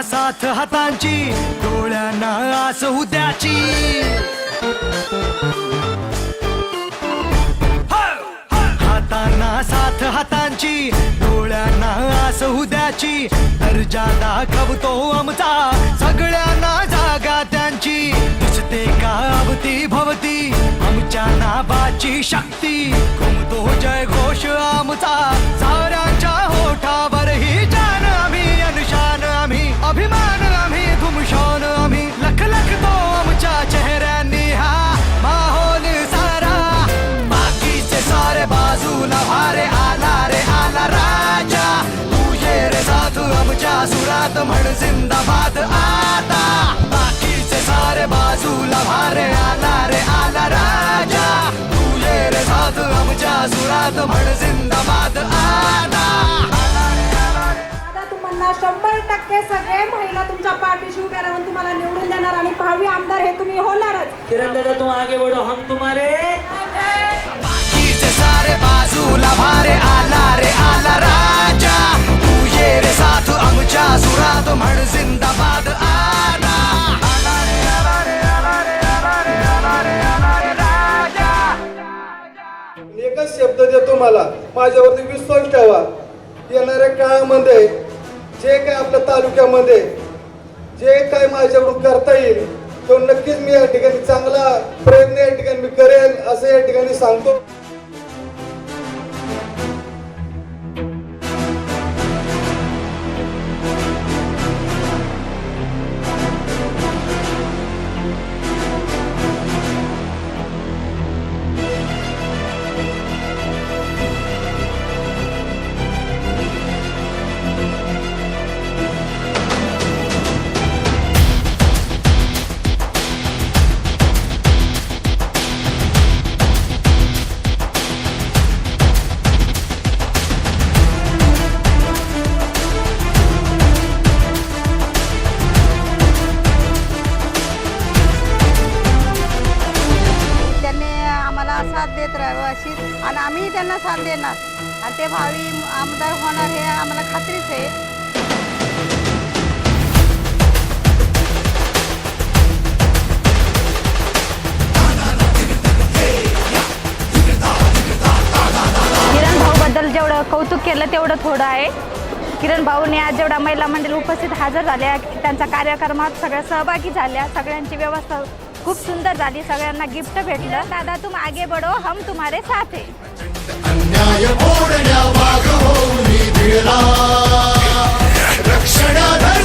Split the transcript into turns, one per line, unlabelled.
साथ हातांची, डोळ्यांना आस उद्याची. हातांना साथ हातांची, डोळ्यांना आस उद्याची. दर्जा दाखवतो आमचा सगळ्यांना जागा त्यांची. दिसते का अवती भवती आमच्या नावाची शक्ती. घुमतो जय घोष आमचा साऱ्यांच्या होठावर. ही जान आम्ही अनुशान आम्ही, अभिमान आम्ही, घुमशान आम्ही. लख लखतो आमच्या चेहऱ्यांनी हा माहोल सारा. बाकीचे सारे बाजूला भारे. आला रे आला राजा, तुझे रे साथ आमच्या सुरात म्हण जिंदाबाद आता. बाकीचे सारे बाजूला भारे. आला रे आला राजा, तुझे रे साथ आमच्या सुरात म्हण जिंदाबाद आता.
दादा तुम्हाला 100% सगळे महिला तुमच्या पाठीशी उभ्या राहून तुम्हाला निवडून देणार आणि भावी आमदार हे तुम्ही होणारच.
किरण दादा तुम आगे बढ़ो, हम तुम्हारे.
बाकीचे सारे बाजूला भारे. आला रे आला राजा, तुझे रे साथ आमच्या सुरात म्हण जिंदाबाद आता. आला रे आला रे आला रे आला रे आला रे आला रे राजा.
एकच शब्द देतो, मला माझ्यावरती विश्वास ठेवा. येणाऱ्या काळामध्ये जे काय आपल्या तालुक्यामध्ये जे काय माझ्याकडून करता येईल तो नक्कीच मी या ठिकाणी चांगला प्रयत्न या ठिकाणी मी करेन असं या ठिकाणी सांगतो.
साथ देत राहावं अशी, आणि आम्ही त्यांना साथ देणार आणि ते भावी आमदार होणार हे आम्हाला खात्रीच आहे.
किरण भाऊ बद्दल जेवढं कौतुक केलं तेवढं थोडं आहे. किरण भाऊने आज जेवढा महिला मंडळ उपस्थित हजर झाल्या, त्यांच्या कार्यक्रमात सगळ्या सहभागी झाल्या, सगळ्यांची व्यवस्था खूप सुंदर झाली, सगळ्यांना गिफ्ट भेटलं. दादा तुम आगे बढ़ो, हम तुम्हारे साथ है.
अन्याय मोडण्या वाघ होऊन भिडला, रक्षणाधर्म